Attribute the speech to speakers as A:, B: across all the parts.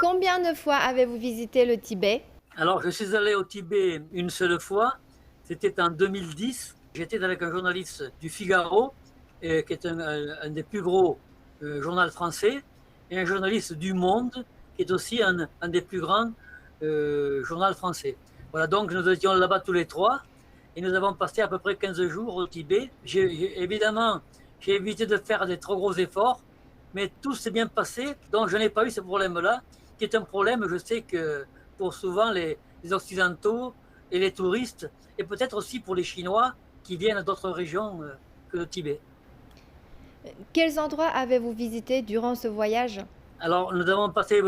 A: Combien de fois avez-vous visité le Tibet?
B: Alors, je suis allé au Tibet une seule fois, c'était en 2010. J'étais avec un journaliste du Figaro, qui est un des plus gros journaux français, et un journaliste du Monde, qui est aussi un des plus grands journaux français. Voilà, donc nous étions là-bas tous les trois, et nous avons passé à peu près 15 jours au Tibet. Évidemment, j'ai évité de faire des trop gros efforts, mais tout s'est bien passé, donc je n'ai pas eu ce problème-là, qui est un problème, je sais que pour souvent les Occidentaux et les touristes, et peut-être aussi pour les Chinois qui viennent d'autres régions que le Tibet.
A: Quels endroits avez-vous visité durant ce voyage?
B: Alors, nous avons passé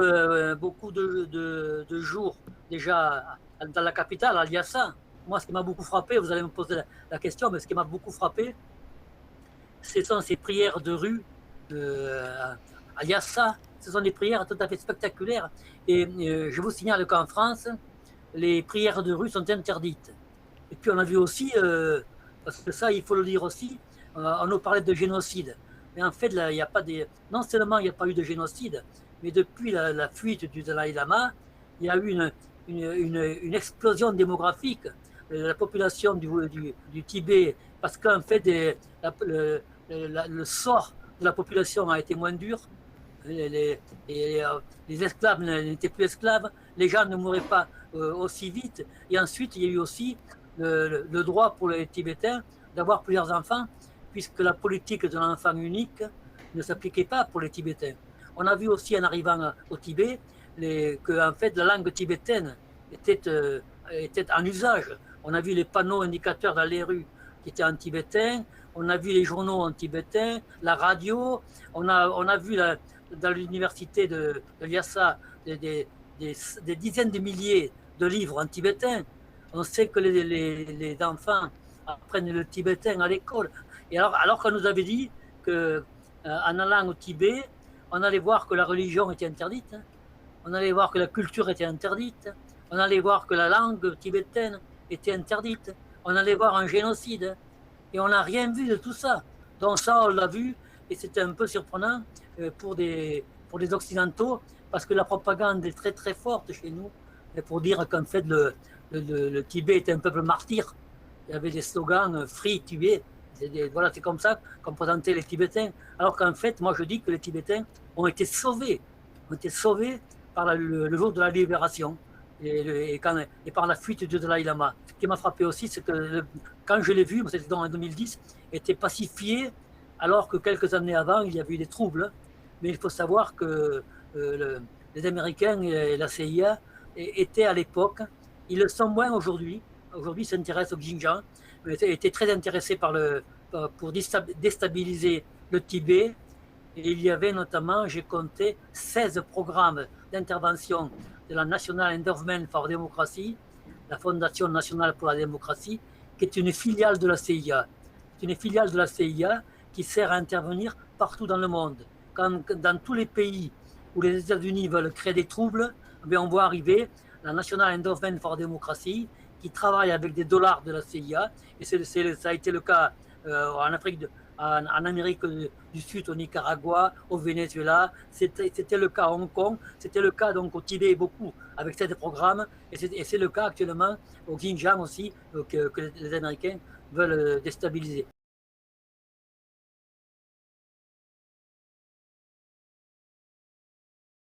B: beaucoup de jours déjà dans la capitale, à Lhasa. Moi, ce qui m'a beaucoup frappé, vous allez me poser la question, mais ce qui m'a beaucoup frappé, ce sont ces prières de rue à Lhasa. Ce sont des prières tout à fait spectaculaires. Et je vous signale qu'en France, les prières de rue sont interdites. Et puis on a vu aussi, parce que ça, il faut le dire aussi, on nous parlait de génocide. Mais en fait, là, il y a pas des... non seulement il n'y a pas eu de génocide, mais depuis la fuite du Dalai Lama, il y a eu une explosion démographique de la population du Tibet, parce qu'en fait, le sort de la population a été moins dur. Les, les, les esclaves n'étaient plus esclaves, les gens ne mouraient pas aussi vite. Et ensuite, il y a eu aussi le droit pour les Tibétains d'avoir plusieurs enfants, puisque la politique de l'enfant unique ne s'appliquait pas pour les Tibétains. On a vu aussi en arrivant au Tibet que en fait, la langue tibétaine était en usage. On a vu les panneaux indicateurs dans les rues qui étaient en tibétain, on a vu les journaux en tibétain, la radio, on a vu dans l'université de Lhasa des dizaines de milliers de livres en tibétain. On sait que les enfants apprennent le tibétain à l'école. Et alors qu'on nous avait dit que en allant au Tibet, on allait voir que la religion était interdite, hein. On allait voir que la culture était interdite, on allait voir que la langue tibétaine était interdite, on allait voir un génocide. Et on n'a rien vu de tout ça. Donc ça, on l'a vu, et c'était un peu surprenant pour des Occidentaux, parce que la propagande est très très forte chez nous, et pour dire qu'en fait le Tibet est un peuple martyr. Il y avait des slogans Free Tibet. Voilà, c'est comme ça qu'on présentait les Tibétains. Alors qu'en fait, moi je dis que les Tibétains ont été sauvés par le jour de la libération et par la fuite du Dalai Lama. Ce qui m'a frappé aussi, c'est que quand je l'ai vu, c'était en 2010, était pacifié, alors que quelques années avant, il y avait eu des troubles. Mais il faut savoir que les Américains et la CIA étaient à l'époque, ils le sont moins aujourd'hui. Aujourd'hui, ils s'intéressent au Xinjiang, mais étaient très intéressés pour déstabiliser le Tibet. Et il y avait notamment, j'ai compté, 16 programmes d'intervention de la National Endowment for Democracy, la Fondation nationale pour la démocratie, qui est une filiale de la CIA. C'est une filiale de la CIA qui sert à intervenir partout dans le monde. Dans tous les pays où les États-Unis veulent créer des troubles, on voit arriver la National Endowment for Democracy qui travaille avec des dollars de la CIA. Et ça a été le cas en Amérique du Sud, au Nicaragua, au Venezuela. C'était le cas à Hong Kong, c'était le cas donc au Tibet beaucoup avec ces programmes, et c'est le cas actuellement au Xinjiang aussi que les Américains veulent déstabiliser.